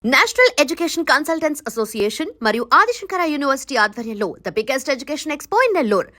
National education consultants association మరియు Adi Shankara university ఆధ్వర్యంలో the biggest education expo in Nellore.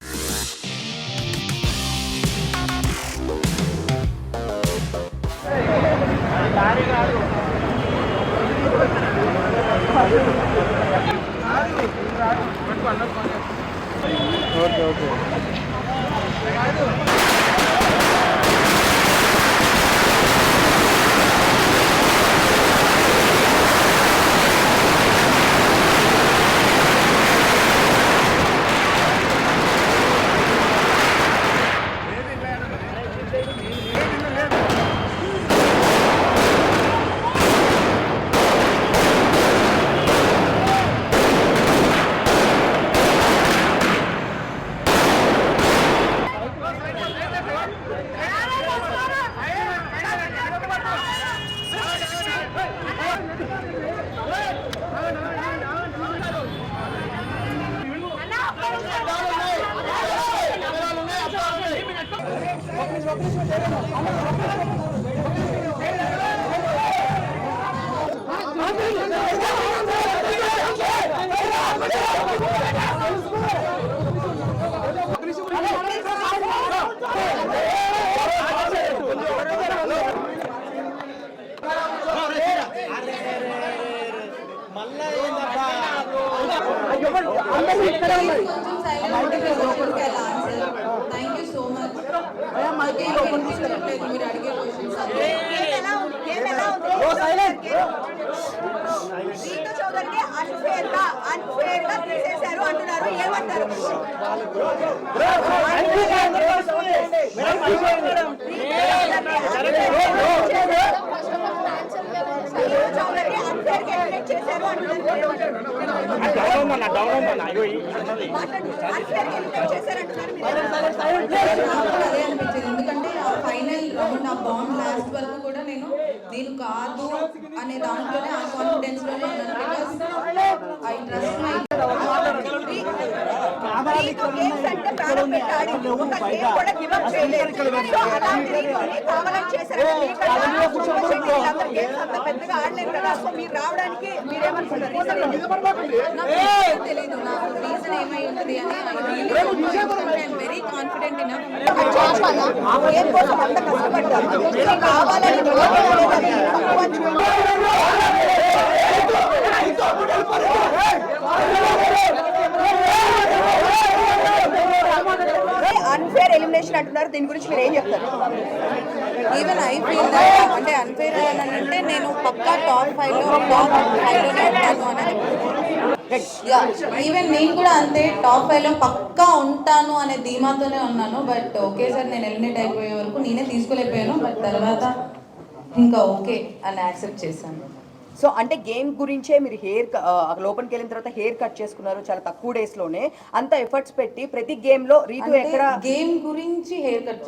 Thank you so much. మీరు అడిగే questions Ritu చౌదరిని unfair గా తీసేశారు అంటున్నారు, ఏమంటారు? ఎందుకంటే ఫైనల్ రౌండ్ ఆ బాండ్ లాస్ట్ వరకు కూడా నేను కాదు అనే దాంట్లోనే ఆ కాన్ఫిడెన్స్ లోనే ఐ ట్రస్ట్ మై తెలీదు నాకు రీజన్ ఏమై ఉంటుంది అని very confident in unfair elimination అంటున్నారు, దీని గురించి మీరు ఏం చెప్తారు? ఈవెన్ ఐ ఫీల్ దట్ అంటే అన్ఫేర్ అని అంటే నేను పక్కా టాప్ 5లోనే ఉంటాను అనేది. ఈవెన్ నేను కూడా అంతే టాప్ 5లో పక్కా ఉంటాను అనే ధీమాతోనే ఉన్నాను. బట్ ఒకేసారి నేను ఎలిమినేట్ అయిపోయే వరకు నేనే తీసుకోలేకపోయాను. బట్ తర్వాత ఇంకా ఓకే అని యాక్సెప్ట్ చేశాను. సో అంటే గేమ్ గురించే మీరు లోపలికి వెళ్ళిన తర్వాత హెయిర్ కట్ చేసుకున్నారు చాలా తక్కువ డేస్ లోనే, అంత ఎఫర్ట్స్ పెట్టి ప్రతి గేమ్ లో రీతు ఎక్కడ గేమ్ గురించి హెయిర్ కట్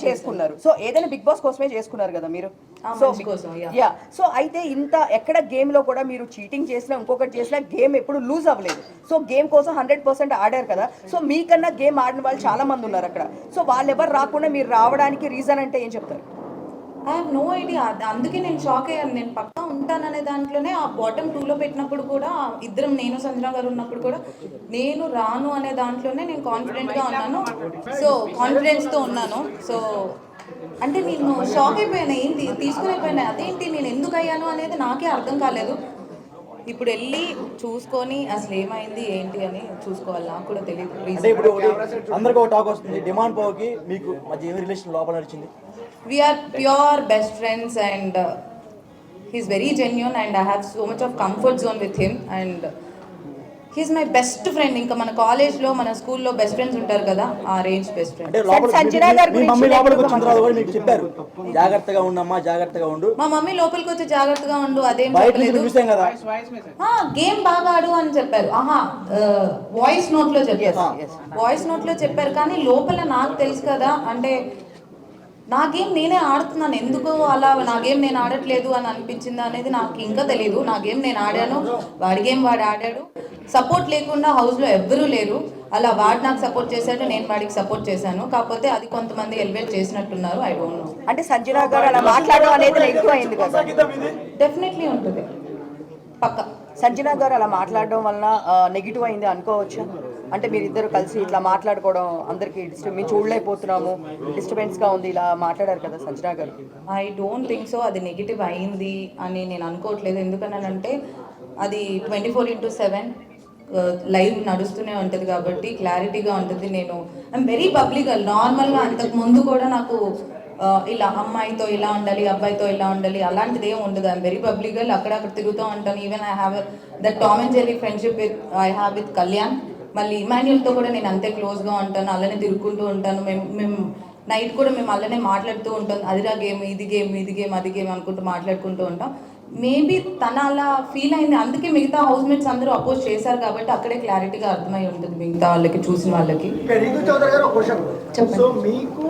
చేసుకున్నారు. సో ఏదైనా బిగ్ బాస్ కోసమే చేసుకున్నారు కదా మీరు. సో అయితే ఇంత ఎక్కడ గేమ్ లో కూడా మీరు చీటింగ్ చేసినా ఇంకొకటి చేసినా గేమ్ ఎప్పుడు లూజ్ అవ్వలేదు. సో గేమ్ కోసం 100% ఆడారు కదా. సో మీకన్నా గేమ్ ఆడిన వాళ్ళు చాలా మంది ఉన్నారు అక్కడ. సో వాళ్ళు ఎవరు రాకుండా మీరు రావడానికి రీజన్ అంటే ఏం చెప్తారు? I have no idea. అందుకే నేను షాక్ అయ్యాను. నేను పక్కా ఉంటాననే దాంట్లోనే ఆ బాటమ్ 2లో పెట్టినప్పుడు కూడా ఇద్దరం నేను సంజన గారు ఉన్నప్పుడు కూడా నేను రాను అనే దాంట్లోనే నేను కాన్ఫిడెంట్గా ఉన్నాను. సో కాన్ఫిడెన్స్తో ఉన్నాను. సో అంటే నేను షాక్ అయిపోయాను, ఏంటి తీసుకునేపోయినా అదేంటి నేను ఎందుకు అయ్యాను అనేది నాకే అర్థం కాలేదు. ఇప్పుడు వెళ్ళి చూసుకొని అసలు ఏమైంది ఏంటి అని చూసుకోవాలి. నాకు కూడా తెలియదు. అందరికీ ఒక టాక్ వస్తుంది, డిమాండ్ పోకి మీకు మధ్య ఏమి రిలేషన్ లోపల నడిచింది? We are pure best friends and he's very genuine and I have so much of comfort zone with him and he's my best friend. ఇంకా మన కాలేజ్ లో మన స్కూల్లో బెస్ట్ ఫ్రెండ్స్ ఉంటారు కదా, ఆ రేంజ్ బెస్ట్ ఫ్రెండ్. జాగ్రత్తగా ఉండమ్మా, జాగ్రత్తగా ఉండు. మా మమ్మీ లోపలికి వచ్చి జాగ్రత్తగా ఉండు అదేం చెప్పలేదు. గేమ్ బాగా ఆడు అని చెప్పారు. వాయిస్ నోట్ లో చెప్పారు కానీ లోపల నాకు తెలుసు కదా, అంటే నా గేమ్ నేనే ఆడుతున్నాను, ఎందుకు అలా నా గేమ్ నేను ఆడట్లేదు అని అనిపించింది అనేది నాకు ఇంకా తెలియదు. నా గేమ్ నేను ఆడాను, వాడి గేమ్ వాడు ఆడాడు. సపోర్ట్ లేకుండా హౌస్లో ఎవ్వరూ లేరు. అలా వాడు నాకు సపోర్ట్ చేశాడు, నేను వాడికి సపోర్ట్ చేశాను. కాకపోతే అది కొంతమంది ఎలివేట్ చేసినట్టున్నారు. I don't know. అంటే సంజన గారు అలా మాట్లాడడం అనేది ఎక్కువ అయింది కదా. డెఫినెట్లీ ఉంటుంది పక్క. సంజన గారు అలా మాట్లాడడం వలన నెగిటివ్ అయింది అనుకోవచ్చా? అంటే మీరిద్దరు కలిసి ఇట్లా మాట్లాడుకోవడం అందరికీ మేము చూడలేకపోతున్నాము, డిస్టర్బెన్స్గా ఉంది, ఇలా మాట్లాడారు కదా సంజన గారు. ఐ డోంట్ థింక్ సో అది నెగిటివ్ అయింది అని నేను అనుకోవట్లేదు. ఎందుకనంటే అది 24/7 లైవ్ నడుస్తూనే ఉంటుంది కాబట్టి క్లారిటీగా ఉంటుంది. నేను ఐఎమ్ వెరీ పబ్లిక్. నార్మల్గా అంతకు ముందు కూడా నాకు ఇలా అమ్మాయితో ఇలా ఉండాలి, అబ్బాయితో ఇలా ఉండాలి అలాంటిది ఏమి ఉండదు. I'm very public. అక్కడక్కడ తిరుగుతూ ఉంటాను. Even I have that Tom and Jerry friendship I have with Kalyan. మళ్ళీ ఇమాన్యుల్తో కూడా నేను అంతే క్లోజ్గా ఉంటాను, అలానే తిరుగుకుంటూ ఉంటాను. మేము నైట్ కూడా మేము అలానే మాట్లాడుతూ ఉంటాం. అదిరా గేమ్, ఇది గేమ్, ఇది గేమ్, అది గేమ్ అనుకుంటూ మాట్లాడుకుంటూ ఉంటాం. మేబీ తన అలా ఫీల్ అయింది, అందుకే మిగతా హౌస్ మేట్స్ అందరూ అపోజ్ చేశారు కాబట్టి అక్కడే క్లారిటీగా అర్థమై ఉంటుంది మిగతా వాళ్ళకి, చూసిన వాళ్ళకి. రీతు చౌదరి గారు ఒక క్వశ్చన్. చెప్పండి. సో మీకు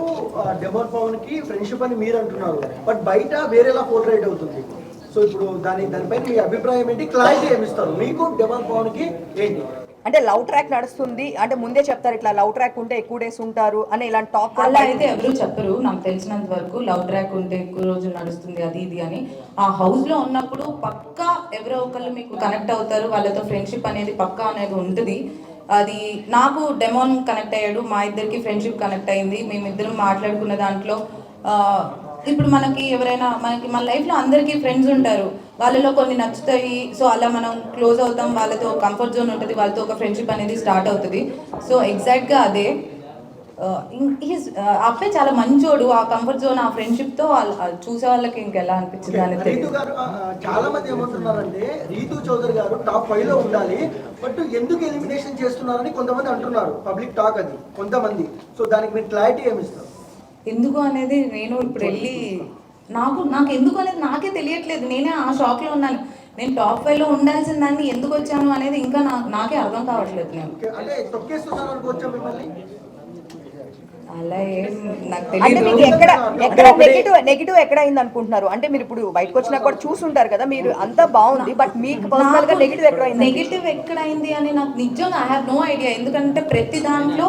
డెమోన్ పవన్ కి ఫ్రెండ్షిప్ అని మీరు అంటున్నారు, బట్ బయట వేరేలా పోర్ట్రేట్ అవుతుంది. సో ఇప్పుడు దానిపైన మీ అభిప్రాయం ఏంటి, క్లారిటీ ఏమిస్తారు? మీకు డెమోన్ పవన్ కి ఏంటి? అంటే లవ్ ట్రాక్ నడుస్తుంది అంటే ముందే చెప్తారు, ఇట్లా లవ్ ట్రాక్ ఉంటే ఎక్కువ డేస్ ఉంటారు అని ఇలాంటి టాక్ అలా అయితే ఎవరు చెప్పరు. నాకు తెలిసినంత వరకు లవ్ ట్రాక్ ఉంటే ఎక్కువ రోజులు నడుస్తుంది అది ఇది అని. ఆ హౌస్ లో ఉన్నప్పుడు పక్కా ఎవరో ఒకళ్ళు మీకు కనెక్ట్ అవుతారు, వాళ్ళతో ఫ్రెండ్షిప్ అనేది పక్కా అనేది ఉంటుంది. అది నాకు డెమోన్ కనెక్ట్ అయ్యాడు, మా ఇద్దరికి ఫ్రెండ్షిప్ కనెక్ట్ అయింది. మేమిద్దరం మాట్లాడుకున్న దాంట్లో ఇప్పుడు మనకి ఎవరైనా మన లైఫ్లో అందరికీ ఫ్రెండ్స్ ఉంటారు, వాళ్ళలో కొన్ని నచ్చుతాయి. సో అలా మనం క్లోజ్ అవుతాం, వాళ్ళతో కంఫర్ట్ జోన్ ఉంటుంది, వాళ్ళతో ఒక ఫ్రెండ్షిప్ అనేది స్టార్ట్ అవుతుంది. సో ఎగ్జాక్ట్గా అదే. అబ్బాయి చాలా మంచోడు. ఆ కంఫర్ట్ జోన్, ఆ ఫ్రెండ్షిప్తో చూసే వాళ్ళకి ఇంకెలా అనిపించింది అని రీతు గారు చాలా మంది ఏమంటున్నారంటే రీతు చౌదరి గారు టాప్ 5 లో ఉండాలి, బట్ ఎందుకు ఎలిమినేషన్ చేస్తున్నారని కొంతమంది అంటున్నారు. పబ్లిక్ టాక్ అది కొంతమంది. సో దానికి మీరు క్లారిటీ ఏమిస్తారు? ఎందుకు అనేది నేను ఇప్పుడు వెళ్ళి నాకు ఎందుకు అనేది నాకే తెలియట్లేదు. నేనే ఆ షాక్లో ఉన్నాను. నేను టాప్ 5 లో ఉండాల్సిన దాన్ని ఎందుకు వచ్చాను అనేది ఇంకా నాకే అర్థం కావట్లేదు. నేను అంటే తొక్కేస్తున్నారు అనుకోవచ్చా మిమ్మల్ని? అలా ఏం నాకు అంటే మీకు తెలియదు. నెగిటివ్ ఎక్కడ అయింది అనుకుంటున్నారు? అంటే మీరు ఇప్పుడు బయటకు వచ్చినా కూడా చూసుంటారు కదా, మీరు అంతా బాగుంది, బట్ మీకు పర్సనల్ గా నెగిటివ్ ఎక్కడ అయింది? నెగిటివ్ ఎక్కడైంది అని నాకు నిజంగా ఐ హ్యావ్ నో ఐడియా. ఎందుకంటే ప్రతి దాంట్లో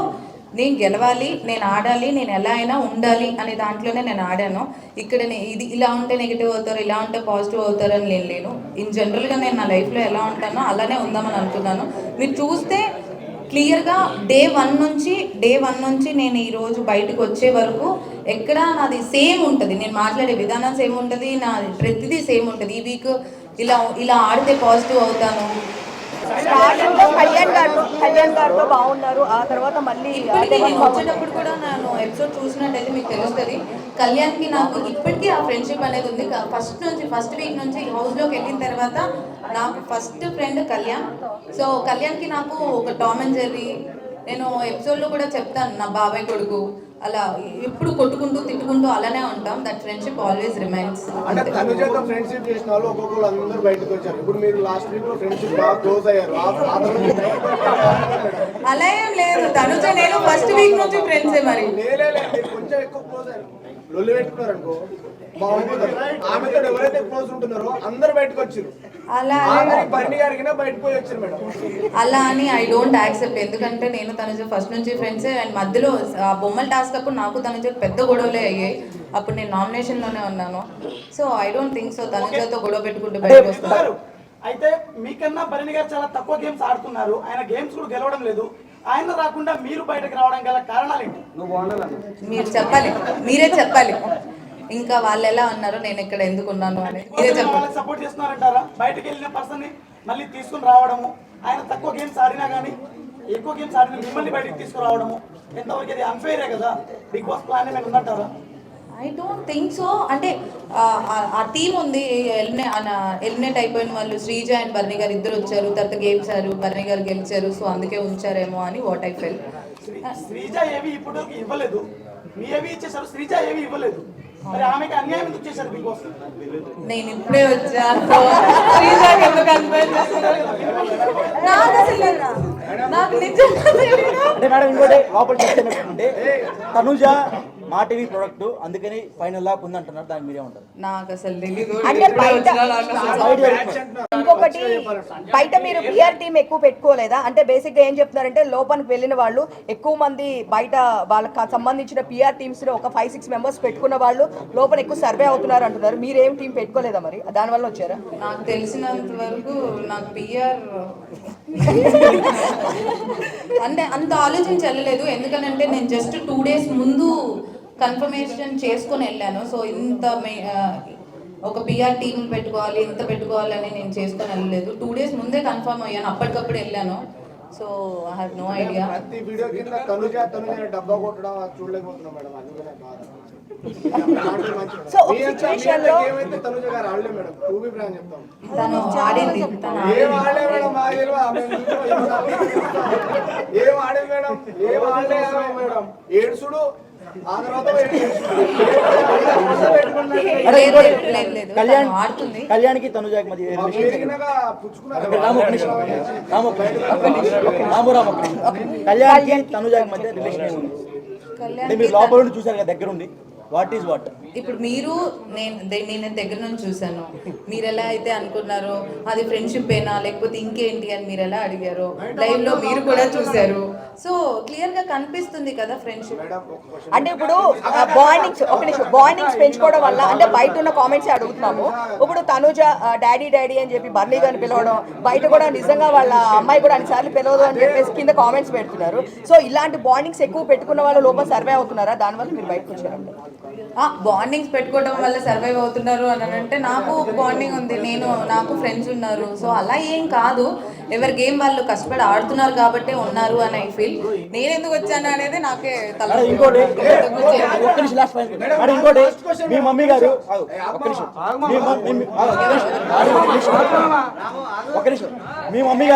నేను గెలవాలి, నేను ఆడాలి, నేను ఎలా అయినా ఉండాలి అనే దాంట్లోనే నేను ఆడాను. ఇక్కడ ఇది ఇలా ఉంటే నెగిటివ్ అవుతారు, ఇలా ఉంటే పాజిటివ్ అవుతారు అని నేను లేను. ఇన్ జనరల్గా నేను నా లైఫ్లో ఎలా ఉంటానో అలానే ఉందామని అనుకున్నాను. మీరు చూస్తే క్లియర్గా డే వన్ నుంచి నేను ఈరోజు బయటకు వచ్చే వరకు ఎక్కడ నాది సేమ్ ఉంటుంది. నేను మాట్లాడే విధానం సేమ్ ఉంటుంది, నా ప్రతిదీ సేమ్ ఉంటుంది. ఈ వీక్ ఇలా ఆడితే పాజిటివ్ అవుతాను. కళ్యాణ్ గారితో బాగున్నారు, ఆ తర్వాత మళ్ళీ నేను వచ్చేటప్పుడు కూడా నేను ఎపిసోడ్ చూసినట్టయితే మీకు తెలుస్తుంది. కళ్యాణ్కి నాకు ఇప్పటికీ ఆ ఫ్రెండ్షిప్ అనేది ఉంది. ఫస్ట్ వీక్ నుంచి హౌస్లోకి వెళ్ళిన తర్వాత నాకు ఫస్ట్ ఫ్రెండ్ కళ్యాణ్. సో కళ్యాణ్కి నాకు ఒక టామ్ అండ్ జెర్రీ, నేను ఎపిసోడ్లో కూడా చెప్తాను, నా బాబాయ్ కొడుకు, అలా ఎప్పుడు కొట్టుకుంటూ తిట్టుకుంటూ అలానే ఉంటాం. That friendship always remains. అంటే తనుజతో ఫ్రెండ్షిప్ చేసిన వాళ్ళు ఒక్కొక్కరు అందరూ బయటకు వచ్చారు. ఇప్పుడు మీరు లాస్ట్ వీక్ లో ఫ్రెండ్షిప్ బాగా క్లోజ్ అయ్యారు. అలా ఏం లేదు, తనుజ నేను ఫస్ట్ వీక్ నుంచి ఫ్రెండ్సే. మరి కొంచెం ఎక్కువ క్లోజ్ అయ్యారు, లొల్లి పెట్టుకున్నారు అనుకో బాగుంటుంది. ఆమెతో ఎవరైతే క్లోజ్ ఉంటున్నారో అందరు బయటకు వచ్చారు. అలా బర్ని గారికి బయటకు పోయి వచ్చారు మేడం. అలా అని ఐ డోంట్ యాక్సెప్ట్. ఎందుకంటే నేను తనుజ ఫస్ట్ నుంచి ఫ్రెండ్సే. అండ్ మధ్యలో ఆ బొమ్మల టాస్క్ అప్పుడు నాకు తనుజ పెద్ద గొడవలే అయ్యాయి. అప్పుడు నేను నామినేషన్లోనే ఉన్నాను. So I don't think so తనుజతో గొడవ పెట్టుకుంటూ బయటకు వస్తారు. అయితే మీకన్నా భరణి గారు చాలా తక్కువ గేమ్స్ ఆడుతున్నారు, ఆయన గేమ్స్ కూడా గెలవడం లేదు. ఆయన రాకుండా మీరు బయటకు రావడం గల కారణాలు ఏంటి? మీరు చెప్పాలి, మీరే చెప్పాలి. ఇంకా వాళ్ళు ఎలా ఉన్నారో నేను ఇక్కడ ఎందుకు ఉన్నాను అని మీరే చెప్పాలి. సపోర్ట్ చేస్తున్నారంటారా? బయటకు వెళ్ళిన పర్సన్ ని మళ్ళీ తీసుకుని రావడము, ఆయన తక్కువ గేమ్స్ ఆడినా కానీ ఎక్కువ గేమ్స్ ఆడిన మిమ్మల్ని బయటకు తీసుకురావడము ఎంతవరకు అది అన్ఫెయిరే కదా? బిగ్ బాస్ ప్లాన్ ఏమైనా ఉందంటారా? I don't think so. అంటే ఆ టీం ఉంది, ఎలిమినేట్ అయిపోయిన వాళ్ళు శ్రీజ అండ్ భరణి గారు ఇద్దరు వచ్చారు, తర్వాత గెలిచారు, భరణి గారు గెలిచారు. సో అందుకే ఉంచారేమో అని వాట్ ఐ ఫెల్. శ్రీజ ఏవి ఇప్పుడు ఇవ్వలేదు, మీ ఏవి ఇచ్చేసారు, శ్రీజ ఏవి ఇవ్వలేదు. మరి ఆమెకి అన్యాయం ఎందుకు చేశారు బిగ్ బాస్? నేను ఇప్పుడే వచ్చాను, శ్రీజకి ఎందుకు అన్యాయం చేస్తున్నారు నాకు అసలు నాకు నిజంగా అంటే మేడం ఇంకోటి లోపల చెప్తే తనుజ మా టీవీ ప్రొడక్ట్ అందుకని ఫైనల్ దాకా ఉంది అంటున్నారు, దానికి మీరే ఉంటారు. నాకు అసలు తెలీదు. అంటే ఇంకొకటి బయట మీరు పిఆర్ టీం ఎక్కువ పెట్టుకోలేదా? అంటే బేసిక్ గా ఏం చెప్తున్నారంటే లోపలికి వెళ్ళిన వాళ్ళు ఎక్కువ మంది బయట వాళ్ళకి సంబంధించిన పిఆర్ టీమ్స్ లో ఒక 5-6 మెంబర్స్ పెట్టుకున్న వాళ్ళు లోపల ఎక్కువ సర్వే అవుతున్నారు అంటున్నారు. మీరేం టీం పెట్టుకోలేదా మరి? దానివల్ల వచ్చారా? నాకు తెలిసినంత వరకు నాకు పిఆర్ అంటే అంత ఆలోచించి వెళ్ళలేదు. ఎందుకంటే నేను జస్ట్ 2 days ముందు కన్ఫర్మేషన్ చేసుకొని వెళ్ళాను. సో ఇంత ఒక పిఆర్ టీమ్ పెట్టుకోవాలి, ఇంత పెట్టుకోవాలని నేను చేసుకొని వెళ్ళలేదు. 2 days ముందే కన్ఫర్మ్ అయ్యాను, అప్పటికప్పుడు వెళ్ళాను. So I have no idea. ప్రతి వీడియో కింద తనుజ డబ్బా కొట్టడం చూడలేకపోతున్నాం మేడం, అందుకనే బాధ. సో ఒక సిచువేషన్ లో ఏమైతే తనుజ గారు ఆడలే మేడం, టూబీ బ్రాండ్ చెప్తాం. తను ఆడింది, ఏం ఆడలే మేడం, మా తెలియదు. ఏం ఆడే మేడం, ఏం ఆడలే మేడం. ఏడుసుడు ఆ తర్వాత కళ్యాణ్కి తనుజాకి మధ్య కళ్యాణ్కి తనుజాకి మధ్య రిలేషన్ ఉంది అంటే మీరు లోపల నుండి చూసారు కదా దగ్గర ఉండి, వాట్ ఈస్ వాట్? ఇప్పుడు మీరు నేను దగ్గర నుంచి చూసాను. మీరు ఎలా అయితే అనుకున్నారో అది ఫ్రెండ్షిప్ ఏనా లేకపోతే ఇంకేంటి అని మీరు ఎలా అడిగారో లైవ్ లో మీరు కూడా చూసారు. సో క్లియర్ గా కనిపిస్తుంది కదా ఫ్రెండ్షిప్. అంటే ఇప్పుడు బాండింగ్స్ పెంచుకోవడం వల్ల అంటే బయట ఉన్న కామెంట్స్ అడుగుతున్నాము. ఇప్పుడు తనుజ డాడీ అని చెప్పి బర్నీ గారిని పిలవడం, బయట కూడా నిజంగా వాళ్ళ అమ్మాయి కూడా అన్నిసార్లు పిలవదు అని చెప్పేసి కింద కామెంట్స్ పెడుతున్నారు. సో ఇలాంటి బాండింగ్స్ ఎక్కువ పెట్టుకున్న వాళ్ళు లోపల సర్వే అవుతున్నారా? దానివల్ల మీరు బయటకు వచ్చారండి. బాండింగ్స్ పెట్టుకోవడం వల్ల సర్వైవ్ అవుతున్నారు అని అంటే నాకు బాండింగ్ ఉంది, నాకు ఫ్రెండ్స్ ఉన్నారు. సో అలా ఏం కాదు, ఎవరి గేమ్ వాళ్ళు కష్టపడి ఆడుతున్నారు కాబట్టి ఉన్నారు అని ఐ ఫీల్. నేను ఎందుకు వచ్చాను అనేది నాకే ఇంకోటి మీ మమ్మీ గారు మీ మమ్మీ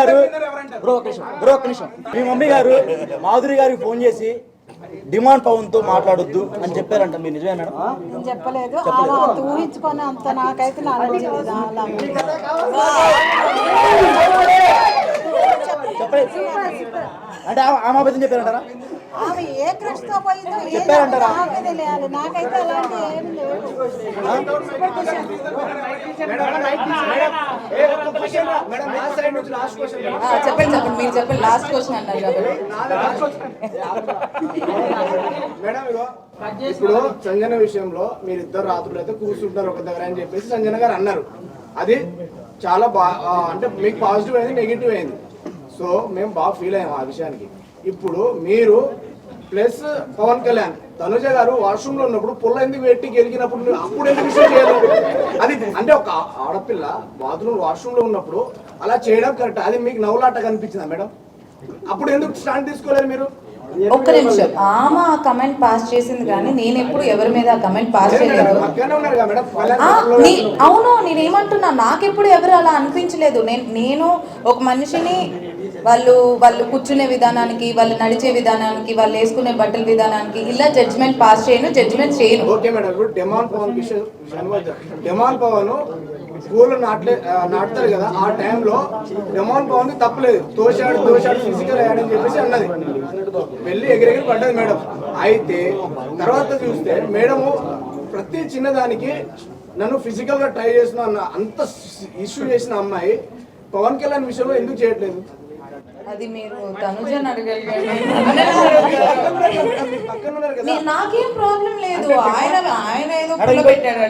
గారు మాధురి గారికి ఫోన్ చేసి డిమాండ్ పవన్ తో మాట్లాడొద్దు అని చెప్పారంట, మీరు నిజమే మేడం? నేను చెప్పలేదు, ఊహించుకొని అంత నాకైతే నాలెడ్జ్ లేదు. అంటే ఆమె అబద్ధం చెప్పారంటారా? ఆమె ఏ క్రష్ తో పోయిందో చెప్పారంటారా? నాకైతే అలాంటి ఏం లేదు. చెప్పండి మీరు చెప్పండి, లాస్ట్ క్వశ్చన్ అన్నారు కాబట్టి. మేడం ఇప్పుడు సంజన విషయంలో మీరు ఇద్దరు రాత్రులు అయితే కూర్చుంటారు ఒక దగ్గర అని చెప్పేసి సంజన గారు అన్నారు. అది చాలా అంటే మీకు పాజిటివ్ అయింది, నెగిటివ్ అయింది. సో మేము బాగా ఫీల్ అయ్యాము ఆ విషయానికి. ఇప్పుడు మీరు ప్లస్ పవన్ కళ్యాణ్, తనుజ గారు వాష్రూమ్ లో ఉన్నప్పుడు పుల్ల ఎందుకు పెట్టి గెలిగినప్పుడు అప్పుడు ఎందుకు విషయం చేయలేదు? అది అంటే ఒక ఆడపిల్ల బాత్రూమ్ వాష్రూమ్ లో ఉన్నప్పుడు అలా చేయడం కరెక్ట్. అది మీకు నవ్వులాట కనిపించిందా మేడం? అప్పుడు ఎందుకు స్టాండ్ తీసుకోలేదు మీరు? ఒక్క నిమిషం, ఆమె కమెంట్ పాస్ చేసింది కానీ నేను ఎప్పుడు ఎవరి మీద కమెంట్ పాస్ చేయలేదు. అవును, నేనేమంటున్నా, నాకెప్పుడు ఎవరు అలా అనిపించలేదు. నేను ఒక మనిషిని వాళ్ళు కూర్చునే విధానానికి, వాళ్ళు నడిచే విధానానికి, వాళ్ళు వేసుకునే బట్టల విధానానికి ఇలా జడ్జ్మెంట్ పాస్ జడ్జ్మెంట్ చేయను. ఓకే మేడం, ఇప్పుడు డెమాన్ పవన్ పూలు నాటుతారు కదా, ఆ టైంలో డెమాన్ పవన్ కి తప్పలేదు. తోశాడు ఫిజికల్ అయ్యాడని చెప్పేసి అన్నది, వెళ్ళి ఎగిరెగిరి పడ్డది మేడం. అయితే తర్వాత చూస్తే మేడము ప్రతి చిన్నదానికి నన్ను ఫిజికల్ గా ట్రై చేస్తున్నా అన్న అంత ఇష్యూ చేసిన అమ్మాయి పవన్ కళ్యాణ్ విషయంలో ఎందుకు చేయట్లేదు? అది మీరు తనుజని అడగాలి. నాకేం ప్రాబ్లం లేదు, ఆయన ఏదో పెట్టాడు.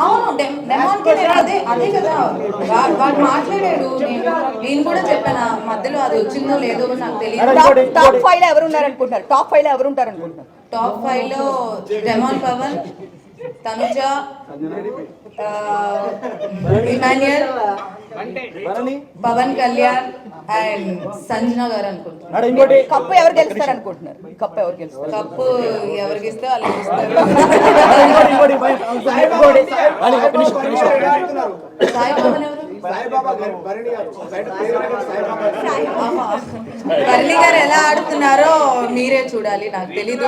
అవును, అదే కదా వాడు మాట్లాడాడు. నేను కూడా చెప్పాను, మధ్యలో అది వచ్చిందో లేదో నాకు తెలియదు. టాప్ 5 లో ఎవరు ఉన్నారనుకుంటున్నారు? టాప్ 5 లో ఎవరు ఉంటారనుకుంటున్నారు? టాప్ 5 లో డెమాన్ పవన్, తనుజ, ఇమాన్యుయల్, పవన్ కళ్యాణ్ అండ్ సంజన గారు అనుకుంటున్నారు. కప్పు ఎవరు గెలుస్తారు అనుకుంటున్నారు? కప్పు ఎవరికి ఇస్తే వాళ్ళు గెలుస్తారు. సాయిబాబా బర్లీ గారు ఎలా ఆడుతున్నారో మీరే చూడాలి, నాకు తెలీదు.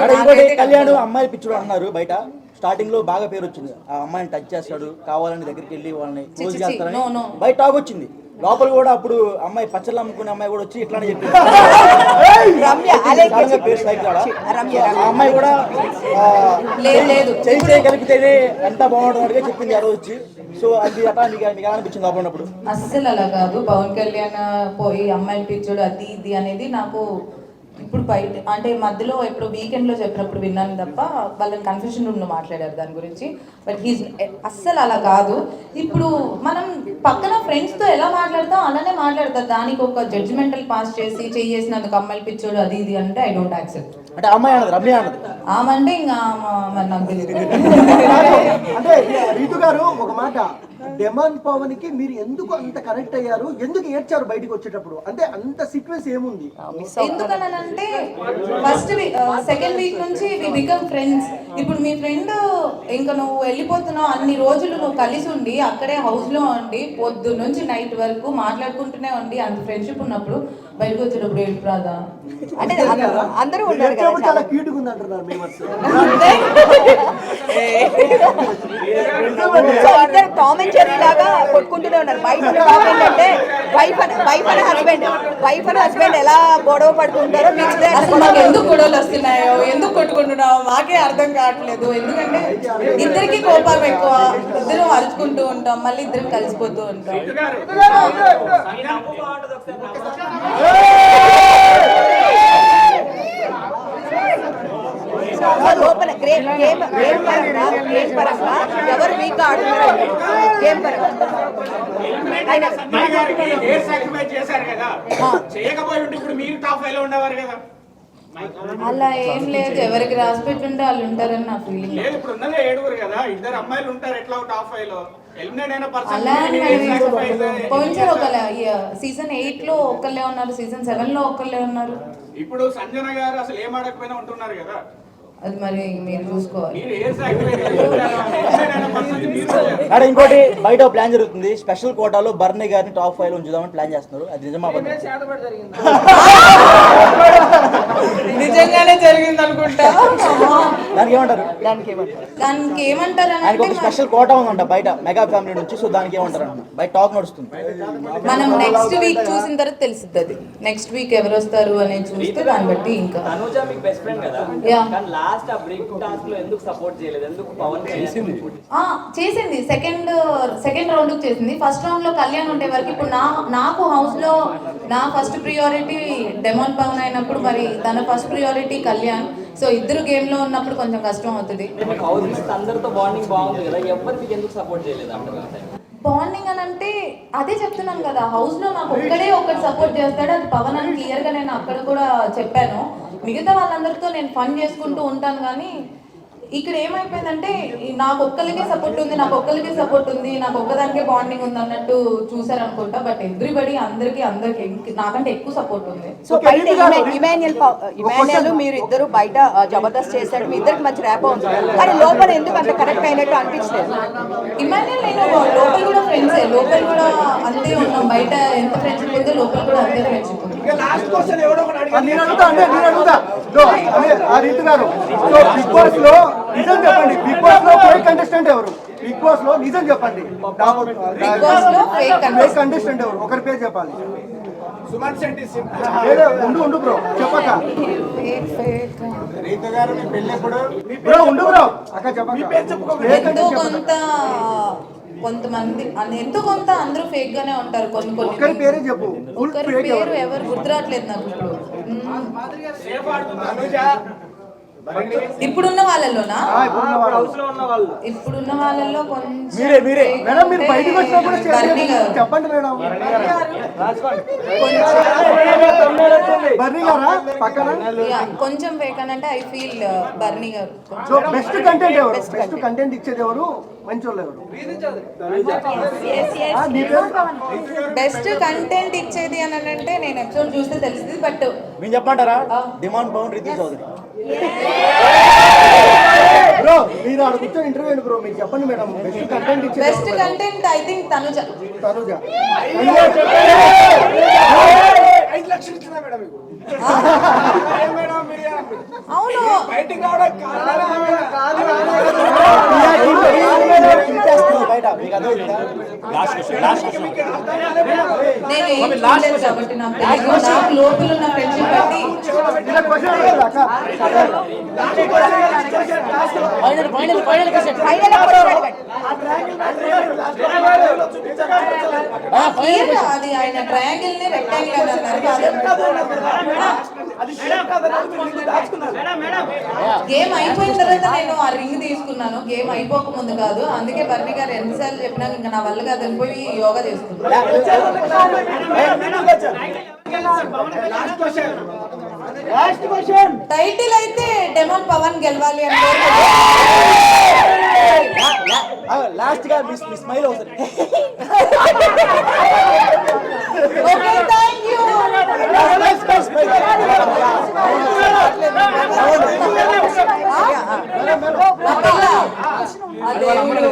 కళ్యాణ్ అమ్మాయి పిచ్చుడు అన్నారు బయట, స్టార్టింగ్ లో బాగా పేరు వచ్చింది, ఆ అమ్మాయిని టచ్ చేస్తాడు, కావాలని దగ్గరికి వెళ్ళి వాళ్ళని క్లోజ్ చేస్తారని బయట టాక్ వచ్చింది. లోపల కూడా అప్పుడు అమ్మాయి పచ్చళ్ళు అమ్ముకునే అమ్మాయి కూడా వచ్చి ఇట్లానే చెప్పింది. రమ్య అలాగే పేరు సైకిల్ రమ్య ఆ అమ్మాయి కూడా లేదు చేయగలిగితేనే ఎంత బాగుంటుంది చెప్పింది ఆ రోజు వచ్చి. సో అది అట్లా మీకు ఎలా అనిపించింది లోపల ఉన్నప్పుడు? అస్సలు అలా కాదు. పవన్ కళ్యాణ్ పోయి అమ్మాయిని పిచ్చోడు అది ఇది అనేది నాకు ఇప్పుడు బయట అంటే మధ్యలో ఇప్పుడు వీకెండ్లో చెప్పినప్పుడు విన్నాను తప్ప వాళ్ళని కన్ఫ్యూషన్ రూమ్లో మాట్లాడారు దాని గురించి. బట్ హీస్ అస్సలు అలా కాదు. ఇప్పుడు మనం పక్కన ఫ్రెండ్స్తో ఎలా మాట్లాడతాం అలానే మాట్లాడతారు. దానికి ఒక జడ్జిమెంటల్ పాస్ చేసి చేసినందుకు అమ్మాయిలు పిచ్చోడు అది ఇది అంటే ఐ డోంట్ యాక్సెప్ట్. అంటే అమ్మాయి అన్నది రమ్య అన్నది ఆమంటే ఇంకా మరి నాకు తెలియదు. అంటే రీతు గారు ఒక మాట, డెమాన్ పవన్ కి మీరు ఎందుకు అంత కనెక్ట్ అయ్యారు, ఎందుకు ఏడ్చారు బయటకు వచ్చేటప్పుడు? అంటే అంత సీక్వెన్స్ ఏముంది? ఎందుకనంటే ఫస్ట్ సెకండ్ వీక్ నుంచి వి బికమ్ ఫ్రెండ్స్. ఇప్పుడు మీ ఫ్రెండ్ ఇంకా నువ్వు వెళ్ళిపోతున్నావు అన్ని రోజులు నువ్వు కలిసి ఉండి అక్కడే హౌస్ లో ఉండి పొద్దు నుంచి నైట్ వరకు మాట్లాడుకుంటూనే ఉండి అంత ఫ్రెండ్షిప్ ఉన్నప్పుడు బయటకు వచ్చేటప్పుడు ఏడుపు రాదా? అంటే అందరూ ఉన్నారు కదా చాలా క్యూట్ గా ఉంది అంటున్నారు మేమర్స్. సో అందరు టామ్ అండ్ జెర్రీ లాగా కొట్టుకుంటూనే ఉన్నారు. బయట టాక్ ఏంటంటే వైఫ్ అండ్ హస్బెండ్ ఎలా గొడవ పడుతుంటారో అసలు మాకు ఎందుకు గొడవలు వస్తున్నాయో ఎందుకు కొట్టుకుంటున్నావు మాకే అర్థం కావట్లేదు. ఎందుకంటే ఇద్దరికి కోపం ఎక్కువ, ఇద్దరు అరుచుకుంటూ ఉంటాం, మళ్ళీ ఇద్దరం కలిసిపోతూ ఉంటాం. లోపల గేమ్ పరంగా ఎవరు వీక్ ఆడుతున్నారు గేమ్ పరంగా అలా ఏం లేదు. ఎవరికి రాసి పెట్టుంటే వాళ్ళు ఉంటారని నా ఫీలింగ్. అలా కొంచెం ఒక సీజన్ 8 లో ఒకళ్ళే ఉన్నారు, సీజన్ 7 లో ఒకళ్ళే ఉన్నారు. ఇప్పుడు సంజన గారు అసలు ఏం ఆడకపోయినా ఉంటున్నారు కదా, అది మరి మీరు చూసుకోవాలి. అక్కడ ఇంకోటి బయట ప్లాన్ జరుగుతుంది, స్పెషల్ కోటాలో బర్నీ గారిని టాప్ 5 లో ఉంచుదామని ప్లాన్ చేస్తున్నారు. అది నిజమా? నిజంగానే జరిగింది అనుకుంటా. దానికి ఏమంటారు? దానికి ఏమంటారు ఆయనకు ఒక స్పెషల్ కోటా ఉందంట బయట మెగా ఫ్యామిలీ నుంచి. సో దానికి ఏమంటారు అన్న బయట టాక్ నడుస్తుంది. మనం నెక్స్ట్ వీక్ చూసిన తర్వాత తెలుస్తుంది. అది నెక్స్ట్ వీక్ ఎవరు వస్తారు అనేది చూస్తే దాన్ని బట్టి ఇంకా చేసింది. సెకండ్ రౌండ్ చేసింది. ఫస్ట్ రౌండ్ లో కళ్యాణ్ ఉండే వరకు ఇప్పుడు నాకు హౌస్ లో నా ఫస్ట్ ప్రియారిటీ డెమాన్ పవన్ అయినప్పుడు మరి తన ఫస్ట్ ప్రియారిటీ కళ్యాణ్. సో ఇద్దరు గేమ్ లో ఉన్నప్పుడు కొంచెం కష్టం అవుతుంది. బాండింగ్ అని అంటే అదే చెప్తున్నాను కదా, హౌస్ లో నాకు ఒక్కడే ఒకటి సపోర్ట్ చేస్తాడు, అది పవన్ అని క్లియర్ గా నేను అక్కడ కూడా చెప్పాను. మిగతా వాళ్ళందరితో నేను ఫన్ చేసుకుంటూ ఉంటాను. కానీ ఇక్కడ ఏమైపోయిందంటే నాకు ఒక్కరికే సపోర్ట్ ఉంది, నాకు ఒక్కదానికే బాండింగ్ ఉంది అన్నట్టు చూసారు అనుకుంటా. బట్ ఎవ్రీబడి అందరికి నాకంటే ఎక్కువ సపోర్ట్ ఉంది. సో బయట ఇమాన్యుయల్ మీరు ఇద్దరు బయట జబర్దస్త్ చేశాడు, మీ ఇద్దరికి మంచి ర్యాప్ ఉంది, కానీ లోపల ఎందుకు అంత కనెక్ట్ అయినట్టు అనిపించలేదు? ఇమాన్యుయల్ నేను లోపల కూడా ఫ్రెండ్సే, లోపల కూడా అంతే ఉన్నాం. బయట ఎంత ఫ్రెండ్షిప్ ఉందో లోపల కూడా అంతే ఫ్రెండ్షిప్ ఉంది. నేను అడుగుతా ఆ రీతు గారు, సో బిగ్ బాస్ లో నిజం చెప్పండి, బిగ్ బాస్ లో ఫేక్ కంటెస్టెంట్ ఎవరు? బిగ్ బాస్ లో నిజం చెప్పండి, బిగ్ బాస్ లో ఫేక్ కంటెస్టెంట్ ఎవరు? ఒకరి పేరు చెప్పాలి. సుమన్ శెట్టి ఉండు బ్రో చెప్పక. రీతు గారు మీ పెళ్ళెప్పుడు? బ్రో ఉండు బ్రో అక్క చెప్పక. ఎంతో కొంతమంది ఎంతో కొంత అందరూ ఫేక్ గానే ఉంటారు. ఒకరి పేరే చెప్పు. ఒకరి పేరు ఎవరు గుర్తురావట్లేదు నాకు ఇప్పుడున్న వాళ్ళలోనా? ఇప్పుడున్న వాళ్ళలో కొంచెం మేడం మీరు బయటకు వచ్చినప్పుడు చెప్పండి మేడం. బర్నీ గారా పక్కన? కొంచెం ఫేక్ అని అంటే ఐ ఫీల్ బర్నీ గారు. సో బెస్ట్ కంటెంట్ ఎవరు? బెస్ట్ కంటెంట్ ఇచ్చేది ఎవరు? మంచి వాళ్ళు ఎవరు? బెస్ట్ కంటెంట్ ఇచ్చేది అని అంటే నేను ఎపిసోడ్ చూస్తే తెలుస్తుంది. బట్ మీరు చెప్పమంటారా? డిమాండ్ పవన్ రితు చౌదరి. బ్రో మీరు అక్కడ కూర్చొని ఇంటర్వ్యూ బ్రో మీరు చెప్పండి మేడం. బెస్ట్ కంటెంట్ ఇచ్చేది best content I think Tanuja. 5 లక్షలు ఇచ్చిందా మేడం మీకు? అవును బయట నేను ఏం చూడలేదు కాబట్టి నాకు తెలియదు. నాకు లోపల ఉన్న ఫ్రెండ్షిప్ బట్టి clear అది ఆయన ట్రయాంగిల్ ని రెక్టాంగిల్ అని అన్నారు. గేమ్ అయిపోయిన తర్వాత నేను ఆ రింగ్ తీసుకున్నాను, గేమ్ అయిపోక ముందు కాదు. అందుకే బర్ని గారు ఎన్నిసార్లు చెప్పినా ఇంకా నా వల్ల కాదు అని పోయి యోగా చేసుకున్నాను. టైటిల్ అయితే డెమన్ పవన్ గెలవాలి అని లాస్ట్ గా మీ స్మైల్ అవుతుంది. Okay thank you. ఆ పిల్ల ఆ దేవుడు